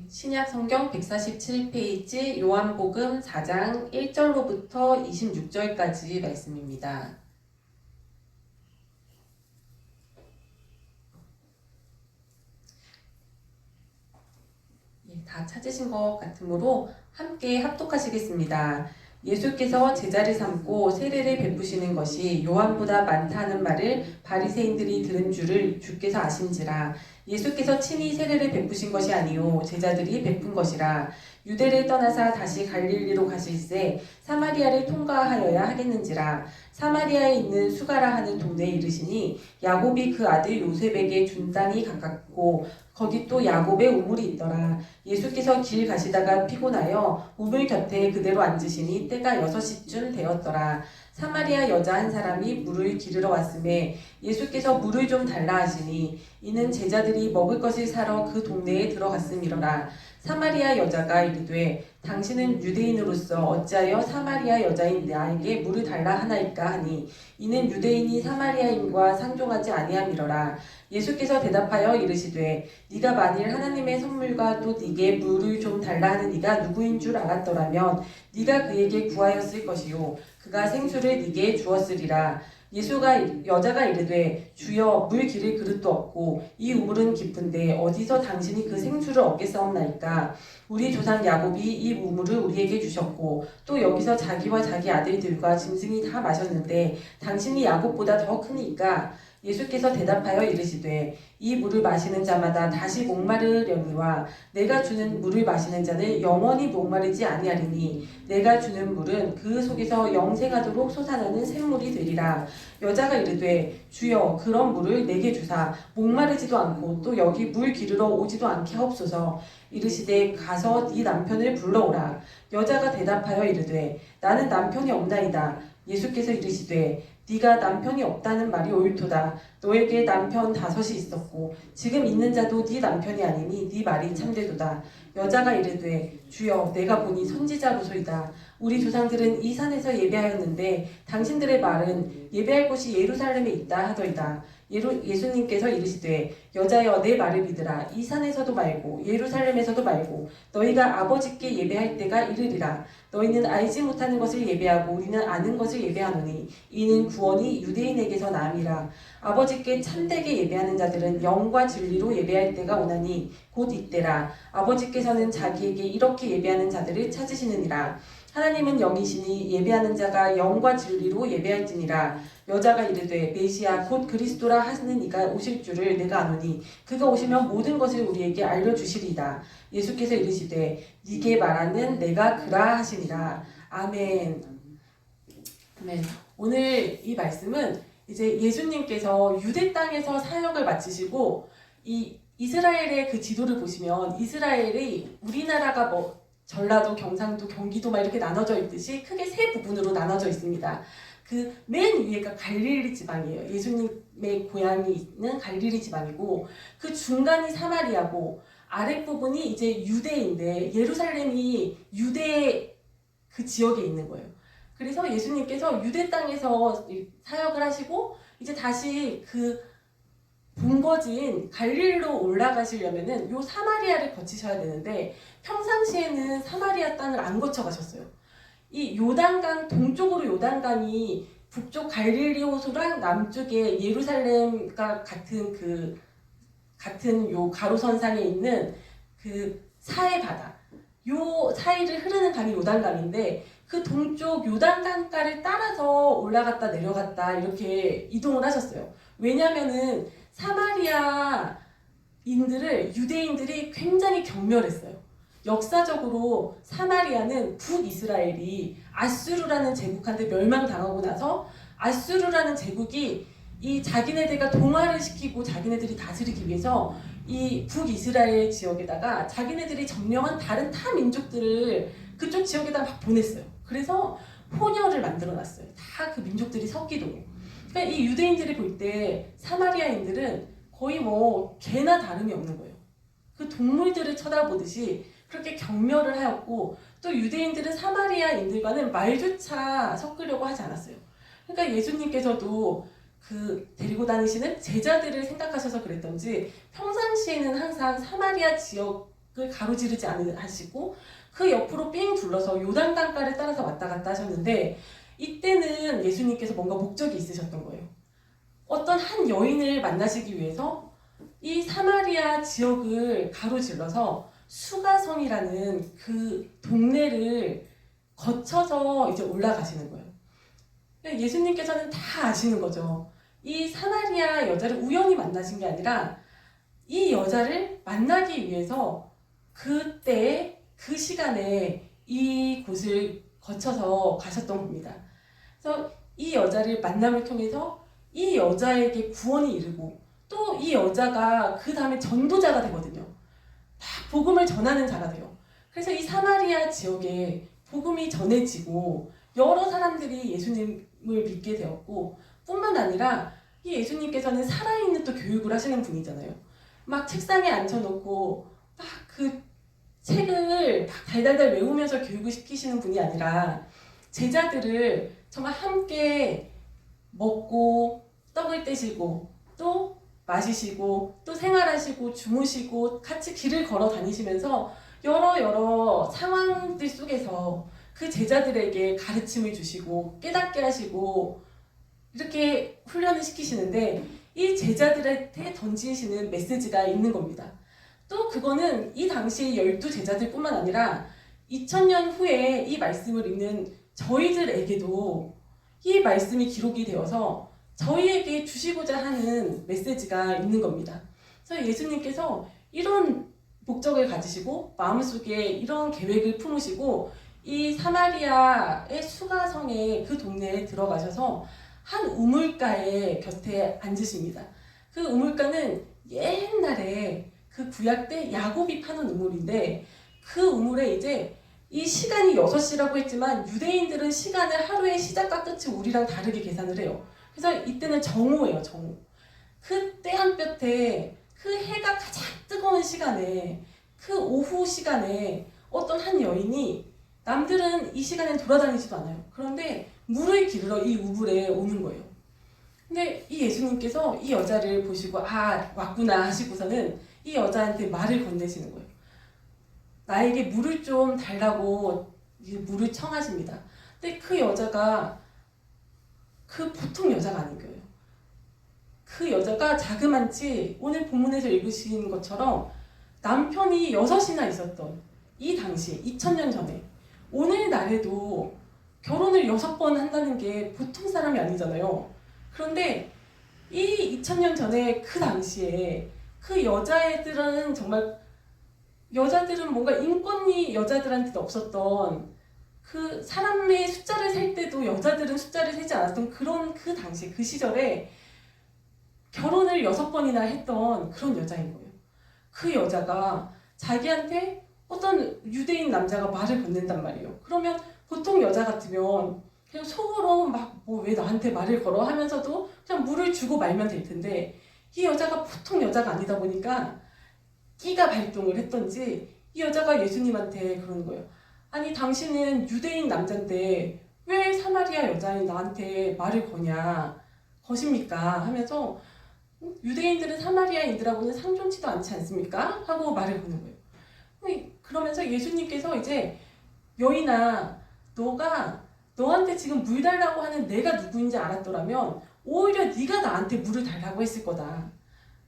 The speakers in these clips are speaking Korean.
신약 성경 147페이지 요한복음 4장 1절로부터 26절까지 말씀입니다. 다 찾으신 것 같으므로 함께 합독하시겠습니다. 예수께서 제자를 삼고 세례를 베푸시는 것이 요한보다 많다는 말을 바리새인들이 들은 줄을 주께서 아신지라. 예수께서 친히 세례를 베푸신 것이 아니요 제자들이 베푼 것이라. 유대를 떠나사 다시 갈릴리로 가실새 사마리아를 통과하여야 하겠는지라. 사마리아에 있는 수가라 하는 동네에 이르시니 야곱이 그 아들 요셉에게 준 땅이 가깝고 거기 또 야곱의 우물이 있더라. 예수께서 길 가시다가 피곤하여 우물 곁에 그대로 앉으시니 때가 6시쯤 되었더라. 사마리아 여자 한 사람이 물을 기르러 왔음에 예수께서 물을 좀 달라 하시니 이는 제자들이 먹을 것을 사러 그 동네에 들어갔음이로라. 사마리아 여자가 이르되 당신은 유대인으로서 어찌하여 사마리아 여자인 나에게 물을 달라 하나이까 하니 이는 유대인이 사마리아인과 상종하지 아니함이로라. 예수께서 대답하여 이르시되 네가 만일 하나님의 선물과 또 네게 물을 좀 달라 하는 이가 누구인 줄 알았더라면 네가 그에게 구하였을 것이요 그가 생수를 네게 주었으리라. 여자가 이르되 주여 물 기를 그릇도 없고 이 우물은 깊은데 어디서 당신이 그 생수를 얻겠사옵나이까. 우리 조상 야곱이 이 우물을 우리에게 주셨고 또 여기서 자기와 자기 아들들과 짐승이 다 마셨는데 당신이 야곱보다 더 크니까. 예수께서 대답하여 이르시되 이 물을 마시는 자마다 다시 목마르려니와 내가 주는 물을 마시는 자는 영원히 목마르지 아니하리니 내가 주는 물은 그 속에서 영생하도록 솟아나는 샘물이 되리라. 여자가 이르되 주여 그런 물을 내게 주사 목마르지도 않고 또 여기 물 기르러 오지도 않게 하옵소서. 이르시되 가서 네 남편을 불러오라. 여자가 대답하여 이르되 나는 남편이 없나이다. 예수께서 이르시되 네가 남편이 없다는 말이 옳도다. 너에게 남편 5이 있었고 지금 있는 자도 네 남편이 아니니 네 말이 참되도다. 여자가 이르되 주여 내가 보니 선지자로소이다. 우리 조상들은 이 산에서 예배하였는데 당신들의 말은 예배할 곳이 예루살렘에 있다 하더이다. 예수님께서 이르시되 여자여 내 말을 믿으라. 이 산에서도 말고 예루살렘에서도 말고 너희가 아버지께 예배할 때가 이르리라. 너희는 알지 못하는 것을 예배하고 우리는 아는 것을 예배하노니 이는 구원이 유대인에게서 남이라. 아버지께 참되게 예배하는 자들은 영과 진리로 예배할 때가 오나니 곧 이때라. 아버지께서는 자기에게 이렇게 예배하는 자들을 찾으시느니라. 하나님은 영이시니 예배하는 자가 영과 진리로 예배할지니라. 여자가 이르되 메시아 곧 그리스도라 하는 이가 오실 줄을 내가 아노니 그가 오시면 모든 것을 우리에게 알려주시리이다. 예수께서 이르시되 네게 말하는 내가 그라 하시니라. 아멘. 아멘. 오늘 이 말씀은 이제 예수님께서 유대 땅에서 사역을 마치시고 이 이스라엘의 그 지도를 보시면 이스라엘이 우리나라가 뭐 전라도, 경상도, 경기도 막 이렇게 나눠져 있듯이 크게 3부분으로 나눠져 있습니다. 그 맨 위에가 갈릴리 지방이에요. 예수님의 고향이 있는 갈릴리 지방이고 그 중간이 사마리아고 아랫부분이 이제 유대인데 예루살렘이 유대 그 지역에 있는 거예요. 그래서 예수님께서 유대 땅에서 사역을 하시고 이제 다시 그 본거지인 갈릴리로 올라가시려면은 요 사마리아를 거치셔야 되는데 평상시에는 사마리아 땅을 안 거쳐 가셨어요. 이 요단강 동쪽으로 요단강이 북쪽 갈릴리 호수랑 남쪽에 예루살렘과 같은 요 가로선상에 있는 그 사해 바다. 요 사이를 흐르는 강이 요단강인데 그 동쪽 요단강가를 따라서 올라갔다 내려갔다 이렇게 이동을 하셨어요. 왜냐면은 사마리아인들을 유대인들이 굉장히 경멸했어요. 역사적으로 사마리아는 북이스라엘이 아수르라는 제국한테 멸망당하고 나서 아수르라는 제국이 이 자기네들과 동화를 시키고 자기네들이 다스리기 위해서 이 북이스라엘 지역에다가 자기네들이 점령한 다른 타 민족들을 그쪽 지역에다 막 보냈어요. 그래서 혼혈을 만들어놨어요. 다 그 민족들이 섞이도록. 그러니까 이 유대인들이 볼 때 사마리아인들은 거의 뭐 개나 다름이 없는 거예요. 그 동물들을 쳐다보듯이 그렇게 경멸을 하였고 또 유대인들은 사마리아인들과는 말조차 섞으려고 하지 않았어요. 그러니까 예수님께서도 그 데리고 다니시는 제자들을 생각하셔서 그랬던지 평상시에는 항상 사마리아 지역 가로지르지 않으시고 그 옆으로 삥 둘러서 요단강가를 따라서 왔다 갔다 하셨는데 이때는 예수님께서 뭔가 목적이 있으셨던 거예요. 어떤 한 여인을 만나시기 위해서 이 사마리아 지역을 가로질러서 수가성이라는 그 동네를 거쳐서 이제 올라가시는 거예요. 예수님께서는 다 아시는 거죠. 이 사마리아 여자를 우연히 만나신 게 아니라 이 여자를 만나기 위해서 그때 그 시간에 이 곳을 거쳐서 가셨던 겁니다. 그래서 이 여자를 만남을 통해서 이 여자에게 구원이 이르고 또 이 여자가 그 다음에 전도자가 되거든요. 다 복음을 전하는 자가 돼요. 그래서 이 사마리아 지역에 복음이 전해지고 여러 사람들이 예수님을 믿게 되었고 뿐만 아니라 이 예수님께서는 살아있는 또 교육을 하시는 분이잖아요. 막 책상에 앉혀놓고 막 그 책을 막 달달달 외우면서 교육을 시키시는 분이 아니라 제자들을 정말 함께 먹고 떡을 떼시고 또 마시시고 또 생활하시고 주무시고 같이 길을 걸어 다니시면서 여러 상황들 속에서 그 제자들에게 가르침을 주시고 깨닫게 하시고 이렇게 훈련을 시키시는데 이 제자들한테 던지시는 메시지가 있는 겁니다. 또 그거는 이 당시 12제자들 뿐만 아니라 2000년 후에 이 말씀을 읽는 저희들에게도 이 말씀이 기록이 되어서 저희에게 주시고자 하는 메시지가 있는 겁니다. 그래서 예수님께서 이런 목적을 가지시고 마음속에 이런 계획을 품으시고 이 사마리아의 수가성의 그 동네에 들어가셔서 한 우물가의 곁에 앉으십니다. 그 우물가는 옛날에 그 구약 때 야곱이 파는 우물인데 그 우물에 이제 이 시간이 6시라고 했지만 유대인들은 시간을 하루의 시작과 끝이 우리랑 다르게 계산을 해요. 그래서 이때는 정오예요, 정오. 그 때한볕에 그 해가 가장 뜨거운 시간에 그 오후 시간에 어떤 한 여인이 남들은 이 시간엔 돌아다니지도 않아요. 그런데 물을 기르러 이 우물에 오는 거예요. 근데 이 예수님께서 이 여자를 보시고 아 왔구나 하시고서는 이 여자한테 말을 건네시는 거예요. 나에게 물을 좀 달라고 물을 청하십니다. 근데 그 여자가 그 보통 여자가 아닌 거예요. 그 여자가 자그만치 오늘 본문에서 읽으신 것처럼 남편이 6이나 있었던 이 당시 2000년 전에 오늘날에도 결혼을 6번 한다는 게 보통 사람이 아니잖아요. 그런데 이 2000년 전에 그 당시에 그 여자애들은 정말 여자들은 뭔가 인권이 여자들한테도 없었던 그 사람의 숫자를 셀 때도 여자들은 숫자를 세지 않았던 그런 그 당시 그 시절에 결혼을 6번이나 했던 그런 여자인 거예요. 그 여자가 자기한테 어떤 유대인 남자가 말을 건넨단 말이에요. 그러면 보통 여자 같으면 그냥 속으로 막 뭐 왜 나한테 말을 걸어 하면서도 그냥 물을 주고 말면 될 텐데 이 여자가 보통 여자가 아니다 보니까 끼가 발동을 했던지 이 여자가 예수님한테 그러는 거예요. 아니 당신은 유대인 남자인데 왜 사마리아 여자인 나한테 말을 거십니까? 하면서 유대인들은 사마리아인들하고는 상종치도 않지 않습니까? 하고 말을 거는 거예요. 그러면서 예수님께서 이제 여인아 너가 너한테 지금 물 달라고 하는 내가 누구인지 알았더라면 오히려 네가 나한테 물을 달라고 했을 거다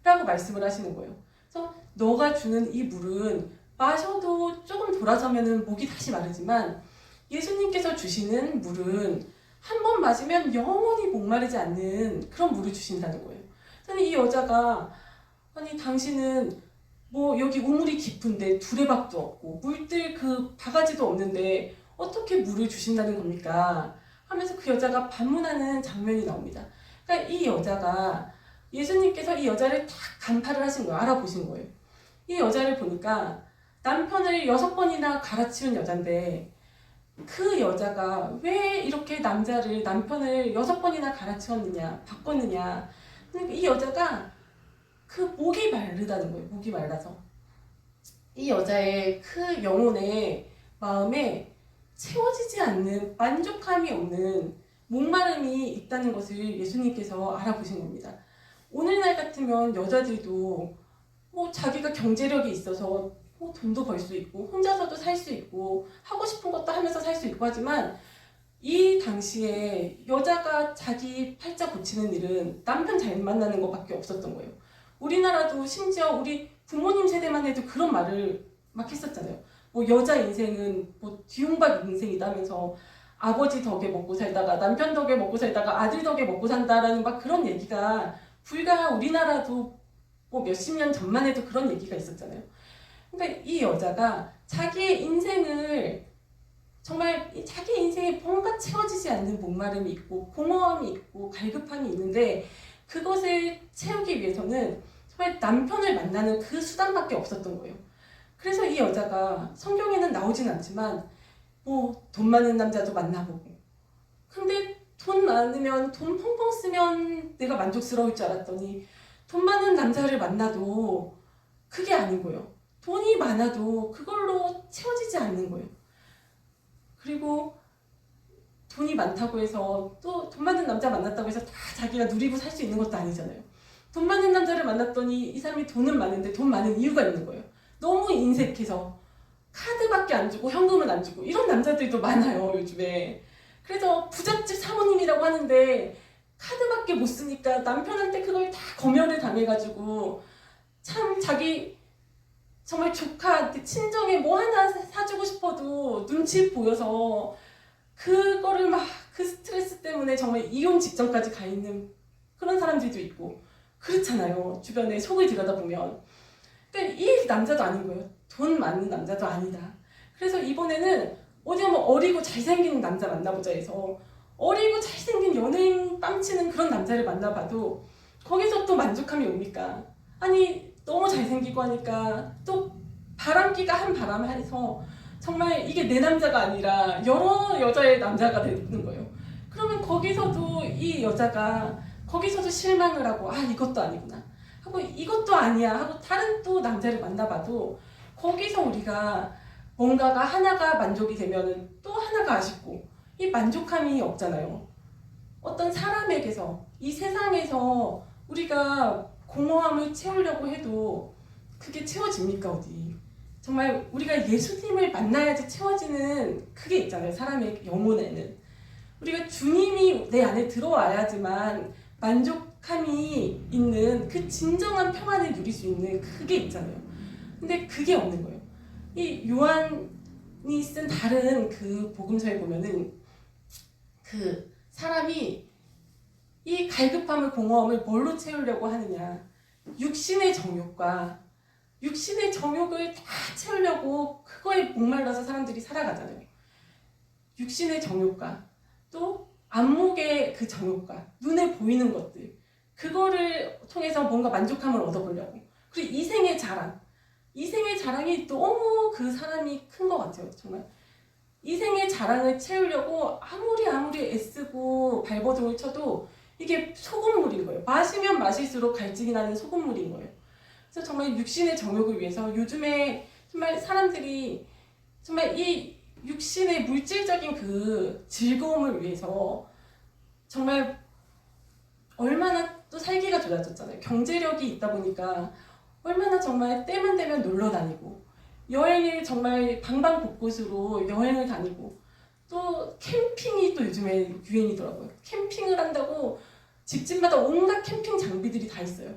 라고 말씀을 하시는 거예요. 그래서 너가 주는 이 물은 마셔도 조금 돌아서면 목이 다시 마르지만 예수님께서 주시는 물은 한 번 마시면 영원히 목마르지 않는 그런 물을 주신다는 거예요. 그래서 이 여자가 아니 당신은 뭐 여기 우물이 깊은데 두레박도 없고 물들 그 바가지도 없는데 어떻게 물을 주신다는 겁니까? 하면서 그 여자가 반문하는 장면이 나옵니다. 그러니까 이 여자가 예수님께서 이 여자를 딱 간파를 하신 거예요. 알아보신 거예요. 이 여자를 보니까 남편을 6번이나 갈아치운 여잔데 그 여자가 왜 이렇게 남편을 6번이나 갈아치웠느냐, 바꿨느냐. 그러니까 이 여자가 그 목이 마르다는 거예요. 목이 말라서. 이 여자의 그 영혼의 마음에 채워지지 않는 만족함이 없는 목마름이 있다는 것을 예수님께서 알아보신 겁니다. 오늘날 같으면 여자들도 뭐 자기가 경제력이 있어서 뭐 돈도 벌 수 있고 혼자서도 살 수 있고 하고 싶은 것도 하면서 살 수 있고 하지만 이 당시에 여자가 자기 팔자 고치는 일은 남편 잘 만나는 것밖에 없었던 거예요. 우리나라도 심지어 우리 부모님 세대만 해도 그런 말을 막 했었잖아요. 뭐 여자 인생은 뭐 뒤움박 인생이다면서 아버지 덕에 먹고 살다가 남편 덕에 먹고 살다가 아들 덕에 먹고 산다라는 막 그런 얘기가 불과 우리나라도 뭐 몇십 년 전만 해도 그런 얘기가 있었잖아요. 그러니까 이 여자가 자기의 인생을 정말 자기 인생에 뭔가 채워지지 않는 목마름이 있고 공허함이 있고 갈급함이 있는데 그것을 채우기 위해서는 정말 남편을 만나는 그 수단밖에 없었던 거예요. 그래서 이 여자가 성경에는 나오진 않지만 뭐 돈 많은 남자도 만나보고 근데 돈 많으면 돈 펑펑 쓰면 내가 만족스러울 줄 알았더니 돈 많은 남자를 만나도 그게 아닌 거예요. 돈이 많아도 그걸로 채워지지 않는 거예요. 그리고 돈이 많다고 해서 또 돈 많은 남자 만났다고 해서 다 자기가 누리고 살 수 있는 것도 아니잖아요. 돈 많은 남자를 만났더니 이 사람이 돈은 많은데 돈 많은 이유가 있는 거예요. 너무 인색해서 카드밖에 안 주고 현금은 안 주고 이런 남자들도 많아요 요즘에. 그래서 부잣집 사모님이라고 하는데 카드밖에 못 쓰니까 남편한테 그걸 다 검열을 당해가지고 참 자기 정말 조카한테 친정에 뭐 하나 사주고 싶어도 눈치 보여서 그거를 막 그 스트레스 때문에 정말 이혼 직전까지 가 있는 그런 사람들도 있고 그렇잖아요. 주변에 속을 들여다보면. 그러니까 이 남자도 아닌 거예요. 돈 많은 남자도 아니다. 그래서 이번에는 어디 한번 어리고 잘생긴 남자 만나보자 해서 어리고 잘생긴 연예인 빵치는 그런 남자를 만나봐도 거기서 또 만족함이 옵니까? 아니 너무 잘생기고 하니까 또 바람기가 한 바람 해서 정말 이게 내 남자가 아니라 여러 여자의 남자가 되는 거예요. 그러면 거기서도 이 여자가 거기서도 실망을 하고 아 이것도 아니구나 하고 이것도 아니야 하고 다른 또 남자를 만나봐도 거기서 우리가 뭔가가 하나가 만족이 되면 또 하나가 아쉽고 이 만족함이 없잖아요. 어떤 사람에게서 이 세상에서 우리가 공허함을 채우려고 해도 그게 채워집니까 어디. 정말 우리가 예수님을 만나야지 채워지는 그게 있잖아요. 사람의 영혼에는. 우리가 주님이 내 안에 들어와야지만 만족함이 있는 그 진정한 평안을 누릴 수 있는 그게 있잖아요. 근데 그게 없는 거예요. 이 요한이 쓴 다른 그 복음서에 보면은 그 사람이 이 갈급함을 공허함을 뭘로 채우려고 하느냐. 육신의 정욕과 육신의 정욕을 다 채우려고 그거에 목말라서 사람들이 살아가잖아요. 육신의 정욕과 또 안목의 그 정욕과 눈에 보이는 것들 그거를 통해서 뭔가 만족감을 얻어보려고 그리고 이생의 자랑 이생의 자랑이 너무 그 사람이 큰 것 같아요. 정말 이생의 자랑을 채우려고 아무리 애쓰고 발버둥을 쳐도 이게 소금물인 거예요. 마시면 마실수록 갈증이 나는 소금물인 거예요. 그래서 정말 육신의 정욕을 위해서 요즘에 정말 사람들이 정말 이 육신의 물질적인 그 즐거움을 위해서 정말 얼마나 또 살기가 좋아졌잖아요. 경제력이 있다 보니까 얼마나 정말 때만 되면 놀러 다니고 여행을 정말 방방곳곳으로 여행을 다니고 또 캠핑이 또 요즘에 유행이더라고요. 캠핑을 한다고 집집마다 온갖 캠핑 장비들이 다 있어요.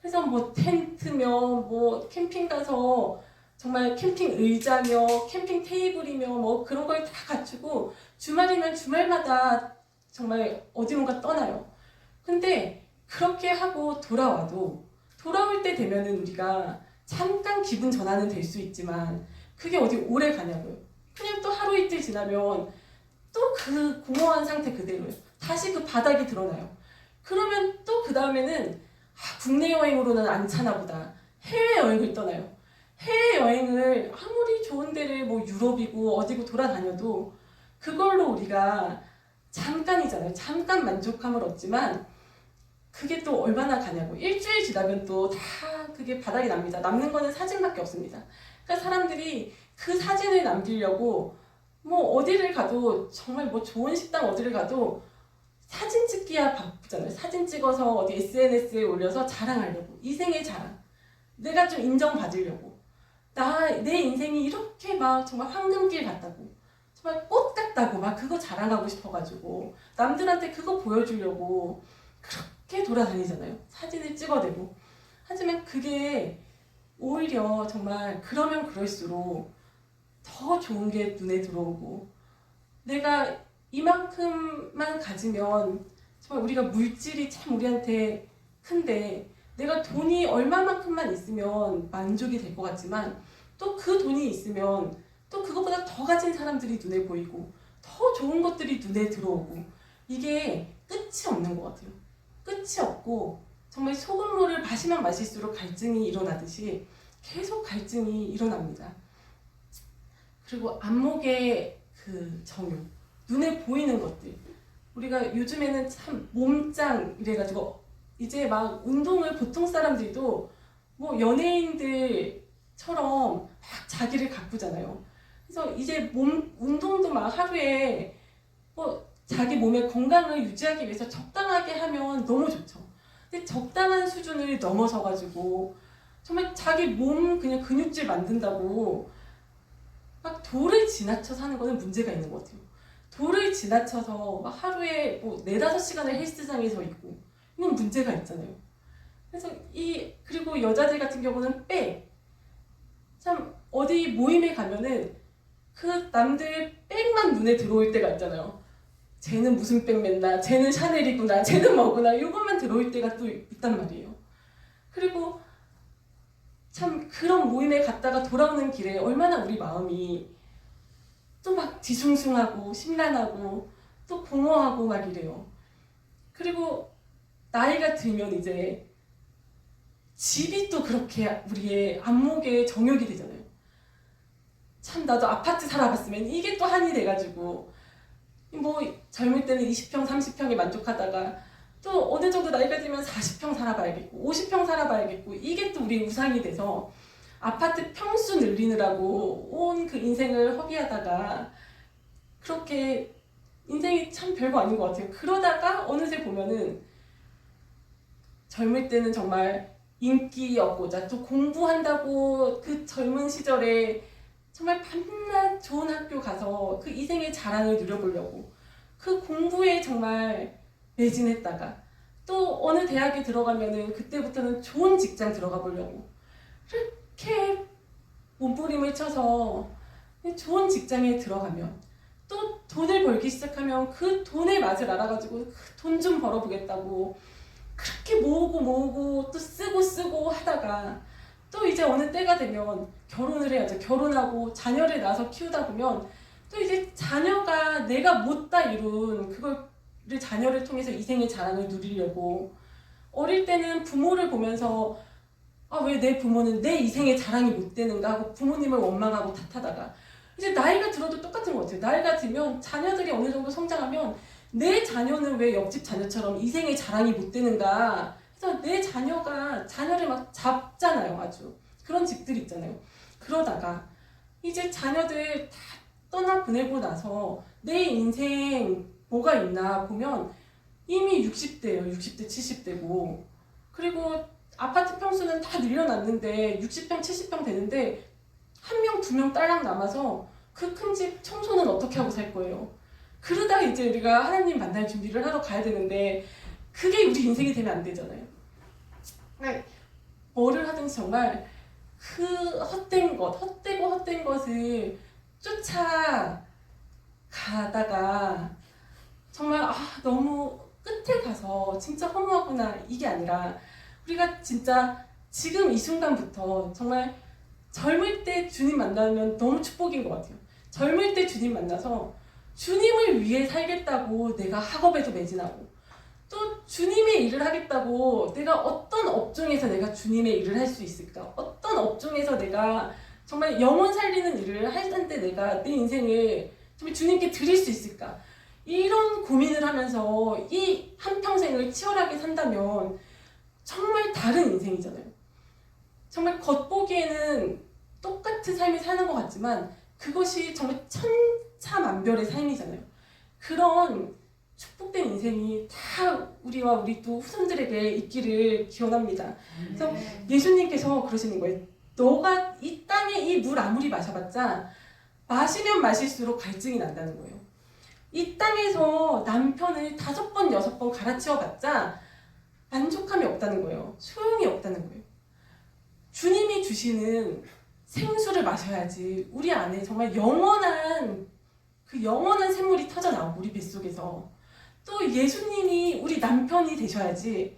그래서 뭐 텐트며 뭐 캠핑 가서 정말 캠핑 의자며 캠핑 테이블이며 뭐 그런 걸 다 갖추고 주말이면 주말마다 정말 어디론가 떠나요. 근데 그렇게 하고 돌아와도 돌아올 때 되면은 우리가 잠깐 기분 전환은 될 수 있지만 그게 어디 오래 가냐고요. 그냥 또 하루 이틀 지나면 또 그 공허한 상태 그대로예요. 다시 그 바닥이 드러나요. 그러면 또 그 다음에는 국내 여행으로는 안 차나 보다. 해외여행을 떠나요. 해외여행을 아무리 좋은 데를 뭐 유럽이고 어디고 돌아다녀도 그걸로 우리가 잠깐이잖아요. 잠깐 만족감을 얻지만 그게 또 얼마나 가냐고. 일주일 지나면 또 다 그게 바닥이 납니다. 남는 거는 사진밖에 없습니다. 그러니까 사람들이 그 사진을 남기려고 뭐 어디를 가도 정말 뭐 좋은 식당 어디를 가도 사진 찍기야 바쁘잖아요. 사진 찍어서 어디 SNS에 올려서 자랑하려고. 이생의 자랑. 내가 좀 인정받으려고. 내 인생이 이렇게 막 정말 황금길 같다고, 정말 꽃 같다고 막 그거 자랑하고 싶어가지고 남들한테 그거 보여주려고 그렇게 돌아다니잖아요. 사진을 찍어대고. 하지만 그게 오히려 정말 그러면 그럴수록 더 좋은 게 눈에 들어오고, 내가 이만큼만 가지면 정말 우리가 물질이 참 우리한테 큰데, 내가 돈이 얼마만큼만 있으면 만족이 될 것 같지만 또 그 돈이 있으면 또 그것보다 더 가진 사람들이 눈에 보이고 더 좋은 것들이 눈에 들어오고, 이게 끝이 없는 것 같아요. 끝이 없고 정말 소금물을 마시면 마실수록 갈증이 일어나듯이 계속 갈증이 일어납니다. 그리고 안목의 그 정욕, 눈에 보이는 것들, 우리가 요즘에는 참 몸짱 이래가지고 이제 막 운동을 보통 사람들도 뭐 연예인들처럼 막 자기를 가꾸잖아요. 그래서 이제 운동도 막 하루에 뭐 자기 몸의 건강을 유지하기 위해서 적당하게 하면 너무 좋죠. 근데 적당한 수준을 넘어서가지고 정말 자기 몸 그냥 근육질 만든다고 막 도를 지나쳐 사는 거는 문제가 있는 것 같아요. 도를 지나쳐서 막 하루에 뭐 4-5시간을 헬스장에 서 있고, 이건 문제가 있잖아요. 그래서 그리고 여자들 같은 경우는 참 어디 모임에 가면은 그 남들 백만 눈에 들어올 때가 있잖아요. 쟤는 무슨 백 맨나, 쟤는 샤넬이구나, 쟤는 뭐구나, 이것만 들어올 때가 또 있단 말이에요. 그리고 참 그런 모임에 갔다가 돌아오는 길에 얼마나 우리 마음이 또 막 뒤숭숭하고 심란하고 또 공허하고 막 이래요. 그리고 나이가 들면 이제 집이 또 그렇게 우리의 안목의 정욕이 되잖아요. 참 나도 아파트 살아봤으면 이게 또 한이 돼가지고, 뭐 젊을 때는 20평, 30평에 만족하다가 또 어느 정도 나이가 들면 40평 살아봐야겠고 50평 살아봐야겠고, 이게 또 우리 우상이 돼서 아파트 평수 늘리느라고 온 그 인생을 허비하다가, 그렇게 인생이 참 별거 아닌 것 같아요. 그러다가 어느새 보면은 젊을 때는 정말 인기였고자 또 공부한다고 그 젊은 시절에 정말 밤낮 좋은 학교 가서 그 이생의 자랑을 누려보려고 그 공부에 정말 매진했다가, 또 어느 대학에 들어가면은 그때부터는 좋은 직장 들어가 보려고 이렇게 몸부림을 쳐서 좋은 직장에 들어가면, 또 돈을 벌기 시작하면 그 돈의 맛을 알아가지고 돈 좀 벌어보겠다고 그렇게 모으고 또 쓰고 하다가, 또 이제 어느 때가 되면 결혼을 해야죠. 결혼하고 자녀를 낳아서 키우다 보면 또 이제 자녀가 내가 못다 이룬 그거를 자녀를 통해서 이생의 자랑을 누리려고, 어릴 때는 부모를 보면서 왜 내 부모는 내 이생의 자랑이 못 되는가 하고 부모님을 원망하고 탓하다가, 이제 나이가 들어도 똑같은 것 같아요. 나이가 들면 자녀들이 어느 정도 성장하면 내 자녀는 왜 옆집 자녀처럼 이생의 자랑이 못 되는가, 그래서 내 자녀를 막 잡잖아요. 아주 그런 집들 있잖아요. 그러다가 이제 자녀들 다 떠나 보내고 나서 내 인생 뭐가 있나 보면 이미 60대예요. 60대, 70대고, 그리고 아파트 평수는 다 늘려놨는데 60평, 70평 되는데 1명, 2명 딸랑 남아서 그 큰 집 청소는 어떻게 하고 살 거예요? 그러다 이제 우리가 하나님 만날 준비를 하러 가야 되는데, 그게 우리 인생이 되면 안 되잖아요. 뭐를 하든지 정말 그 헛된 것을 쫓아가다가 정말 너무 끝에 가서 진짜 허무하구나, 이게 아니라 우리가 진짜 지금 이 순간부터 정말 젊을 때 주님 만나면 너무 축복인 것 같아요. 젊을 때 주님 만나서 주님을 위해 살겠다고 내가 학업에도 매진하고, 또 주님의 일을 하겠다고 내가 어떤 업종에서 내가 주님의 일을 할 수 있을까, 어떤 업종에서 내가 정말 영혼 살리는 일을 할 텐데 내가 내 인생을 정말 주님께 드릴 수 있을까, 이런 고민을 하면서 이 한평생을 치열하게 산다면 정말 다른 인생이잖아요. 정말 겉보기에는 똑같은 삶을 사는 것 같지만 그것이 정말 천차만별의 삶이잖아요. 그런 축복된 인생이 다 우리와 우리 또 후손들에게 있기를 기원합니다. 그래서 예수님께서 그러시는 거예요. 너가 이 땅에 이 물 아무리 마셔봤자 마시면 마실수록 갈증이 난다는 거예요. 이 땅에서 남편을 5번, 6번 갈아치워봤자 만족함이 없다는 거예요. 소용이 없다는 거예요. 주님이 주시는 생수를 마셔야지 우리 안에 정말 영원한 그 영원한 샘물이 터져나오고 우리 뱃속에서 또 예수님이 우리 남편이 되셔야지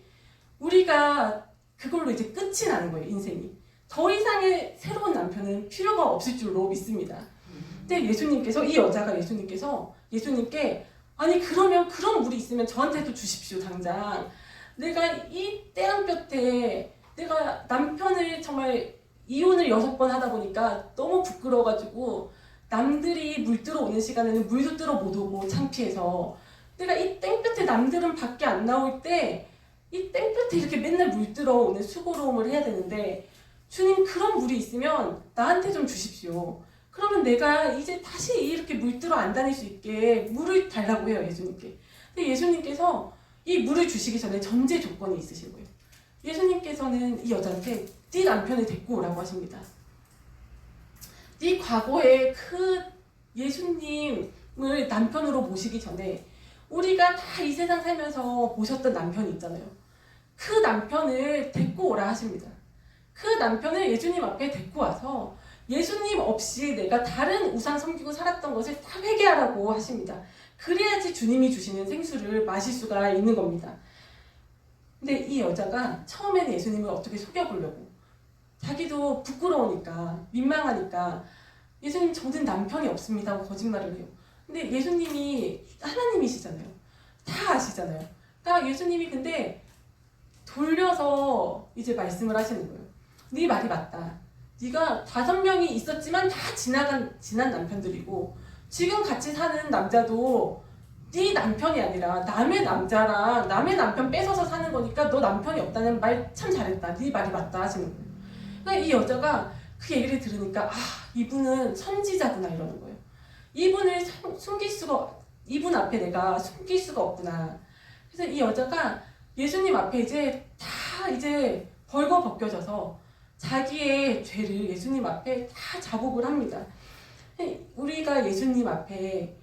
우리가 그걸로 이제 끝이 나는 거예요. 인생이. 더 이상의 새로운 남편은 필요가 없을 줄로 믿습니다. 근데 예수님께서 이 여자가 예수님께 아니 그러면 그런 물이 있으면 저한테도 주십시오 당장. 내가 이 때랑볕 때 내가 남편을 정말 이혼을 6번 하다 보니까 너무 부끄러워가지고 남들이 물 들어오는 시간에는 물도 들어 못 오고 창피해서 내가 이 땡볕에 남들은 밖에 안 나올 때 이 땡볕에 이렇게 맨날 물 들어오는 수고로움을 해야 되는데 주님 그런 물이 있으면 나한테 좀 주십시오. 그러면 내가 이제 다시 이렇게 물 들어 안 다닐 수 있게 물을 달라고 해요 예수님께. 근데 예수님께서 이 물을 주시기 전에 전제 조건이 있으신 거예요. 예수님께서는 이 여자한테 네 남편을 데리고 오라고 하십니다. 네 과거에 그 예수님을 남편으로 모시기 전에 우리가 다 이 세상 살면서 보셨던 남편이 있잖아요. 그 남편을 데리고 오라 하십니다. 그 남편을 예수님 앞에 데리고 와서 예수님 없이 내가 다른 우상 섬기고 살았던 것을 다 회개하라고 하십니다. 그래야지 주님이 주시는 생수를 마실 수가 있는 겁니다. 근데 이 여자가 처음에는 예수님을 어떻게 속여보려고 자기도 부끄러우니까 민망하니까 예수님 저는 남편이 없습니다 하고 거짓말을 해요. 근데 예수님이 하나님이시잖아요. 다 아시잖아요. 그러니까 예수님이 근데 돌려서 이제 말씀을 하시는 거예요. 네 말이 맞다. 네가 5명이 있었지만 다 지난 남편들이고 지금 같이 사는 남자도 네 남편이 아니라 남의 남자랑 남의 남편 뺏어서 사는 거니까 너 남편이 없다는 말 참 잘했다. 네 말이 맞다 하시는 거예요. 그러니까 이 여자가 그 얘기를 들으니까 아 이분은 선지자구나 이러는 거예요. 이분을 이분 앞에 내가 숨길 수가 없구나. 그래서 이 여자가 예수님 앞에 이제 벌거벗겨져서 자기의 죄를 예수님 앞에 다 자복을 합니다. 우리가 예수님 앞에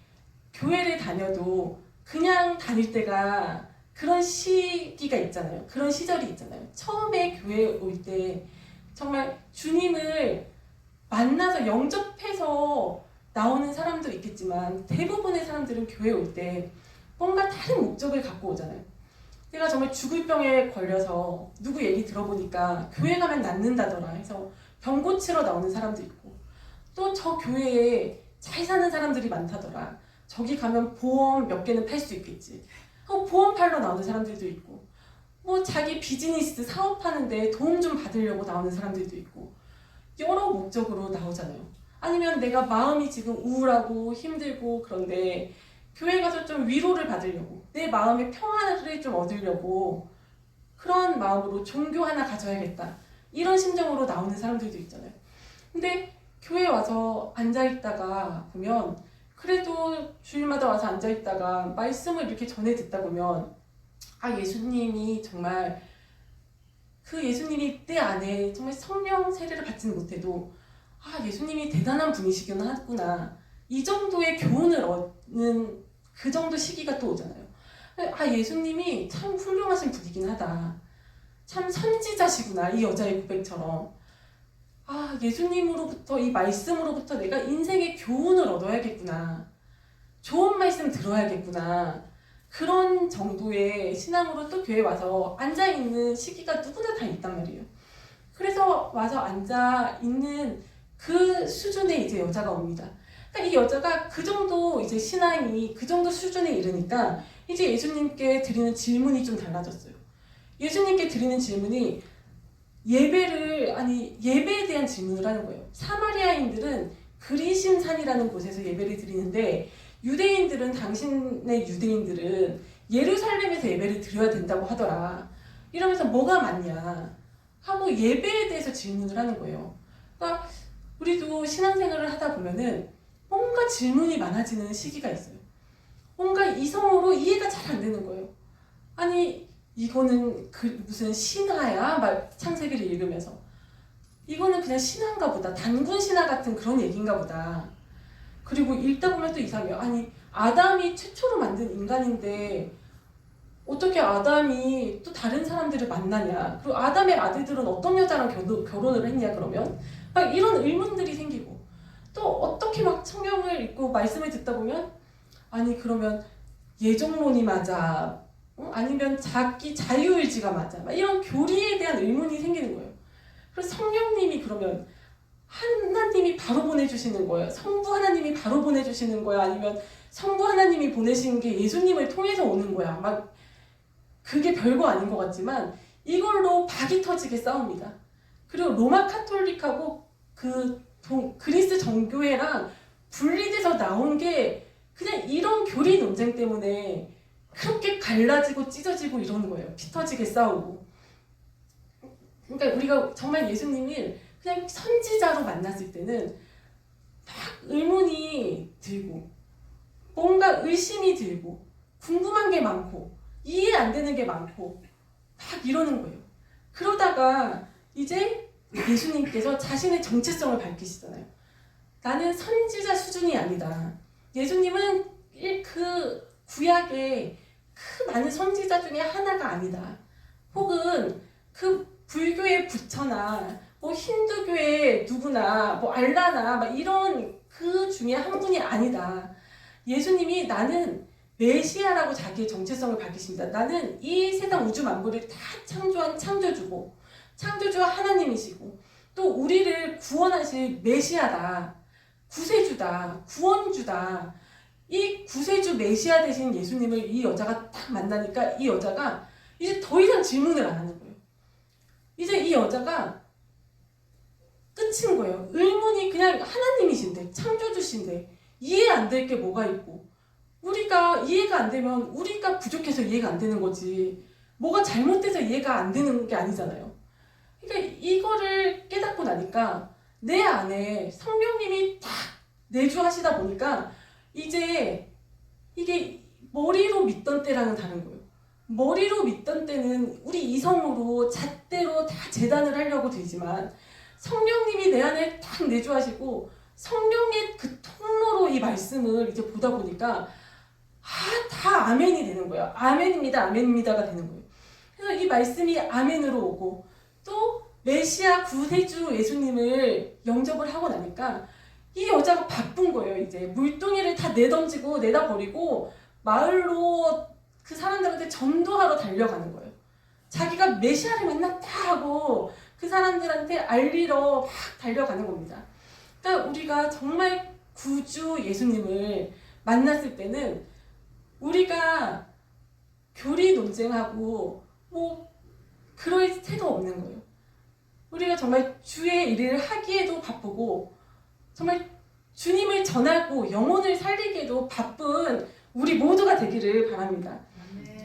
교회를 다녀도 그냥 다닐 때가 그런 시기가 있잖아요. 그런 시절이 있잖아요. 처음에 교회에 올 때 정말 주님을 만나서 영접해서 나오는 사람도 있겠지만 대부분의 사람들은 교회에 올 때 뭔가 다른 목적을 갖고 오잖아요. 내가 정말 죽을 병에 걸려서 누구 얘기 들어보니까 교회 가면 낫는다더라 해서 병 고치러 나오는 사람도 있고 또 저 교회에 잘 사는 사람들이 많다더라. 저기 가면 보험 몇 개는 팔 수 있겠지. 보험 팔러 나오는 사람들도 있고 뭐 자기 비즈니스 사업하는데 도움 좀 받으려고 나오는 사람들도 있고 여러 목적으로 나오잖아요. 아니면 내가 마음이 지금 우울하고 힘들고 그런데 교회 가서 좀 위로를 받으려고 내 마음의 평안을 좀 얻으려고 그런 마음으로 종교 하나 가져야겠다 이런 심정으로 나오는 사람들도 있잖아요. 근데 교회 와서 앉아있다가 보면 그래도 주일마다 와서 앉아있다가 말씀을 이렇게 전해 듣다 보면 아 예수님이 정말 그 예수님이 내 안에 정말 성령 세례를 받지는 못해도 아 예수님이 대단한 분이시긴 하구나 이 정도의 교훈을 얻는 그 정도 시기가 또 오잖아요. 아 예수님이 참 훌륭하신 분이긴 하다. 참 선지자시구나 이 여자의 고백처럼. 아 예수님으로부터 이 말씀으로부터 내가 인생의 교훈을 얻어야겠구나. 좋은 말씀 들어야겠구나. 그런 정도의 신앙으로 또 교회 와서 앉아있는 시기가 누구나 다 있단 말이에요. 그래서 와서 앉아있는 그 수준의 이제 여자가 옵니다. 그러니까 이 여자가 그 정도 이제 신앙이 그 정도 수준에 이르니까 이제 예수님께 드리는 질문이 좀 달라졌어요. 예수님께 드리는 질문이 예배에 대한 질문을 하는 거예요. 사마리아인들은 그리심산이라는 곳에서 예배를 드리는데 당신의 유대인들은 예루살렘에서 예배를 드려야 된다고 하더라. 이러면서 뭐가 맞냐 하고 예배에 대해서 질문을 하는 거예요. 그러니까 우리도 신앙생활을 하다 보면은 뭔가 질문이 많아지는 시기가 있어요. 뭔가 이성으로 이해가 잘 안 되는 거예요. 아니 이거는 무슨 신화야? 막 창세기를 읽으면서 이거는 그냥 신화인가 보다. 단군 신화 같은 그런 얘기인가 보다. 그리고 읽다 보면 또 이상해요. 아니, 아담이 최초로 만든 인간인데 어떻게 아담이 또 다른 사람들을 만나냐. 그리고 아담의 아들들은 어떤 여자랑 결혼을 했냐 그러면. 막 이런 의문들이 생기고. 또 어떻게 막 성경을 읽고 말씀을 듣다 보면 아니 그러면 예정론이 맞아. 아니면 자기 자유의지가 맞아. 막 이런 교리에 대한 의문이 생기는 거예요. 그래서 성령님이 그러면 하나님이 바로 보내주시는 거예요. 성부 하나님이 바로 보내주시는 거야. 아니면 성부 하나님이 보내신 게 예수님을 통해서 오는 거야. 막 그게 별거 아닌 것 같지만 이걸로 박이 터지게 싸웁니다. 그리고 로마 카톨릭하고 그리스 정교회랑 분리돼서 나온 게 그냥 이런 교리 논쟁 때문에 그렇게 갈라지고 찢어지고 이러는 거예요. 피 터지게 싸우고. 그러니까 우리가 정말 예수님을 그냥 선지자로 만났을 때는 막 의문이 들고 뭔가 의심이 들고 궁금한 게 많고 이해 안 되는 게 많고 막 이러는 거예요. 그러다가 이제 예수님께서 자신의 정체성을 밝히시잖아요. 나는 선지자 수준이 아니다. 예수님은 그 구약의 그 많은 선지자 중에 하나가 아니다. 혹은 그 불교의 부처나 뭐 힌두교의 누구나 뭐 알라나 막 이런 그 중에 한 분이 아니다. 예수님이 나는 메시아라고 자기의 정체성을 밝히십니다. 나는 이 세상 우주 만물을 다 창조한 창조주고 창조주와 하나님이시고 또 우리를 구원하실 메시아다. 구세주다. 구원주다. 이 구세주 메시아 되신 예수님을 이 여자가 딱 만나니까 이 여자가 이제 더 이상 질문을 안 하는 거예요. 이제 이 여자가 끝인 거예요. 의문이 그냥 하나님이신데 창조주신데 이해 안 될 게 뭐가 있고 우리가 이해가 안 되면 우리가 부족해서 이해가 안 되는 거지 뭐가 잘못돼서 이해가 안 되는 게 아니잖아요. 그러니까 이거를 깨닫고 나니까 내 안에 성령님이 딱 내주하시다 보니까 이제 이게 머리로 믿던 때랑은 다른 거예요. 머리로 믿던 때는 우리 이성으로 잣대로 다 재단을 하려고 들지만 성령님이 내 안에 딱 내주하시고 성령의 그 통로로 이 말씀을 이제 보다 보니까 다 아멘이 되는 거예요. 아멘입니다. 아멘입니다가 되는 거예요. 그래서 이 말씀이 아멘으로 오고 또 메시아 구세주 예수님을 영접을 하고 나니까 이 여자가 바쁜 거예요. 이제 물동이를 다 내던지고 내다 버리고 마을로 그 사람들한테 전도하러 달려가는 거예요. 자기가 메시아를 만났다 하고 그 사람들한테 알리러 막 달려가는 겁니다. 그러니까 우리가 정말 구주 예수님을 만났을 때는 우리가 교리 논쟁하고 뭐 그럴 새도 없는 거예요. 우리가 정말 주의 일을 하기에도 바쁘고 정말 주님을 전하고 영혼을 살리기에도 바쁜 우리 모두가 되기를 바랍니다.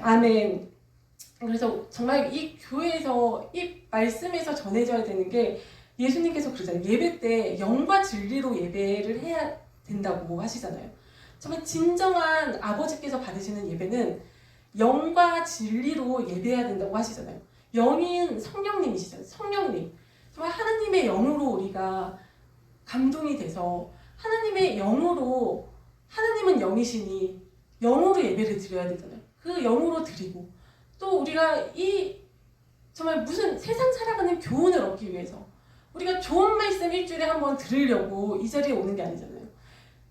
아멘. 그래서 정말 이 교회에서 이 말씀에서 전해져야 되는 게 예수님께서 그러잖아요. 예배 때 영과 진리로 예배를 해야 된다고 하시잖아요. 정말 진정한 아버지께서 받으시는 예배는 영과 진리로 예배해야 된다고 하시잖아요. 영인 성령님이시잖아요. 성령님. 정말 하나님의 영으로 우리가 감동이 돼서 하나님의 영으로 하나님은 영이시니 영으로 예배를 드려야 되잖아요. 그 영으로 드리고 또 우리가 이 정말 무슨 세상 살아가는 교훈을 얻기 위해서 우리가 좋은 말씀 일주일에 한번 들으려고 이 자리에 오는 게 아니잖아요.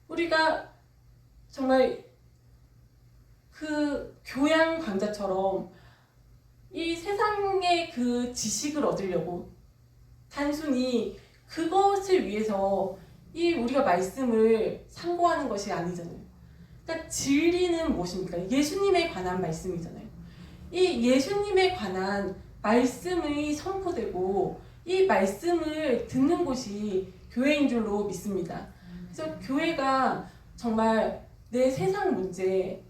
우리가 정말 그 교양 강좌처럼 이 세상의 그 지식을 얻으려고 단순히 그것을 위해서 이 우리가 말씀을 상고하는 것이 아니잖아요. 그러니까 진리는 무엇입니까? 예수님에 관한 말씀이잖아요. 이 예수님에 관한 말씀이 선포되고 이 말씀을 듣는 곳이 교회인 줄로 믿습니다. 그래서 교회가 정말 내 세상 문제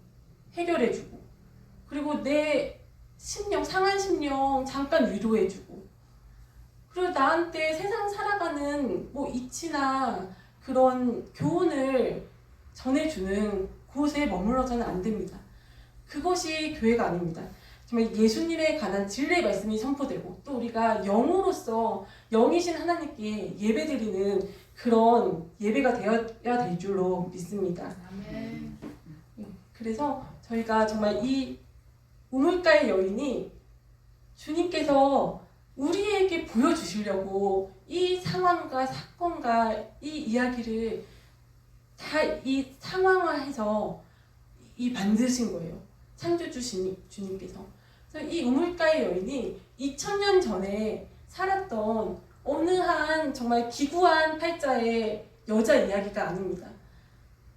해결해주고 그리고 내 심령, 상한 심령 잠깐 위로해주고 그리고 나한테 세상 살아가는 뭐 이치나 그런 교훈을 전해주는 곳에 머물러서는 안 됩니다. 그것이 교회가 아닙니다. 정말 예수님에 관한 진리의 말씀이 선포되고 또 우리가 영으로서 영이신 하나님께 예배드리는 그런 예배가 되어야 될 줄로 믿습니다. 아멘. 그래서 저희가 정말 이 우물가의 여인이 주님께서 우리에게 보여주시려고 이 상황과 사건과 이 이야기를 다 이 상황화해서 이 만드신 거예요. 창조주 주님께서. 그래서 이 우물가의 여인이 2000년 전에 살았던 어느 한 정말 기구한 팔자의 여자 이야기가 아닙니다.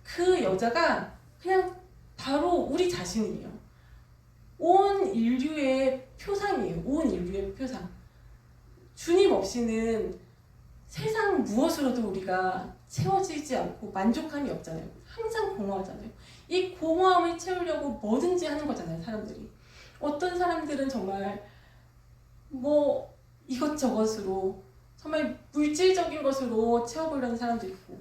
그 여자가 그냥 바로 우리 자신이에요. 온 인류의 표상이에요. 온 인류의 표상. 주님 없이는 세상 무엇으로도 우리가 채워지지 않고 만족함이 없잖아요. 항상 공허하잖아요. 이 공허함을 채우려고 뭐든지 하는 거잖아요, 사람들이. 어떤 사람들은 정말 뭐 이것저것으로 정말 물질적인 것으로 채워보려는 사람도 있고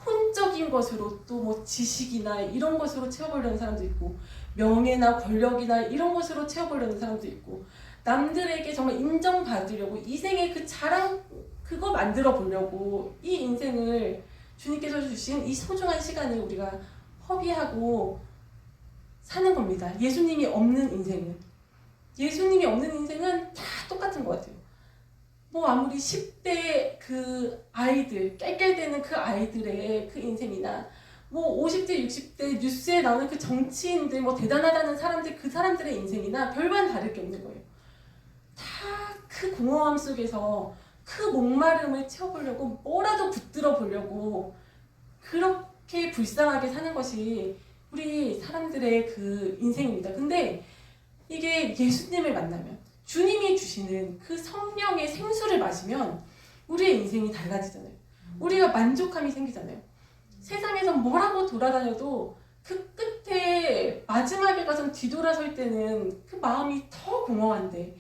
혼적인 것으로 또 뭐 지식이나 이런 것으로 채워보려는 사람도 있고 명예나 권력이나 이런 것으로 채워보려는 사람도 있고 남들에게 정말 인정받으려고 이생의 그 자랑 그거 만들어 보려고 이 인생을 주님께서 주신 이 소중한 시간을 우리가 허비하고 사는 겁니다. 예수님이 없는 인생은. 예수님이 없는 인생은 다 똑같은 것 같아요. 뭐 아무리 10대 그 아이들, 깔깔대는 그 아이들의 그 인생이나 뭐 50대, 60대 뉴스에 나오는 그 정치인들, 뭐 대단하다는 사람들, 그 사람들의 인생이나 별반 다를 게 없는 거예요. 다 그 공허함 속에서 그 목마름을 채워보려고 뭐라도 붙들어 보려고 그렇게 불쌍하게 사는 것이 우리 사람들의 그 인생입니다. 근데 이게 예수님을 만나면 주님이 주시는 그 성령의 생수를 마시면 우리의 인생이 달라지잖아요. 우리가 만족함이 생기잖아요. 세상에서 뭐라고 돌아다녀도 그 끝에 마지막에 가서 뒤돌아설 때는 그 마음이 더 공허한데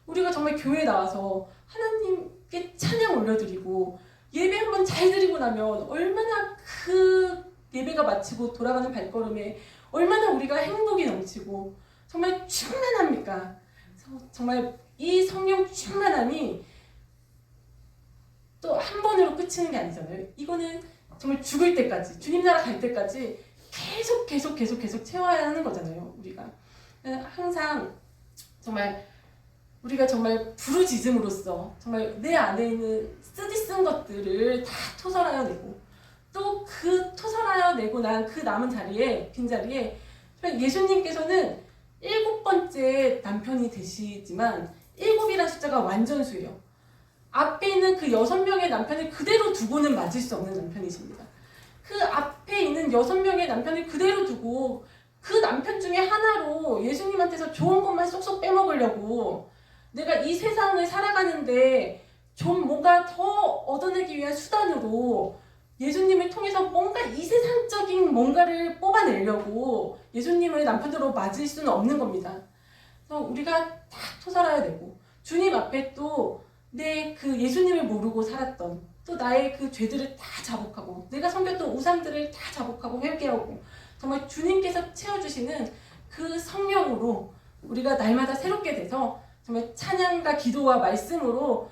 우리가 정말 교회에 나와서 하나님께 찬양 올려드리고 예배 한번 잘 드리고 나면 얼마나 그 예배가 마치고 돌아가는 발걸음에 얼마나 우리가 행복이 넘치고 정말 충만합니까? 정말 이 성령 충만함이 또 한 번으로 끝이는 게 아니잖아요. 이거는 정말 죽을 때까지 주님 나라 갈 때까지 계속 채워야 하는 거잖아요. 우리가 항상 정말 우리가 정말 부르짖음으로써 정말 내 안에 있는 쓰디쓴 것들을 다 토설하여 내고 또 그 토설하여 내고 난 그 남은 자리에 빈자리에 예수님께서는 7번째 남편이 되시지만 7이라는 숫자가 완전수예요. 앞에 있는 그 6명의 남편을 그대로 두고는 맞을 수 없는 남편이십니다. 그 앞에 있는 6명의 남편을 그대로 두고 그 남편 중에 하나로 예수님한테서 좋은 것만 쏙쏙 빼먹으려고 내가 이 세상을 살아가는데 좀 뭔가 더 얻어내기 위한 수단으로 예수님을 통해서 뭔가 이 세상적인 뭔가를 뽑아내려고 예수님을 남편으로 맞을 수는 없는 겁니다. 그래서 우리가 다 토설해야 되고 주님 앞에 또 내 그 예수님을 모르고 살았던 또 나의 그 죄들을 다 자복하고 내가 섬겼던 우상들을 다 자복하고 회개하고 정말 주님께서 채워주시는 그 성령으로 우리가 날마다 새롭게 돼서 정말 찬양과 기도와 말씀으로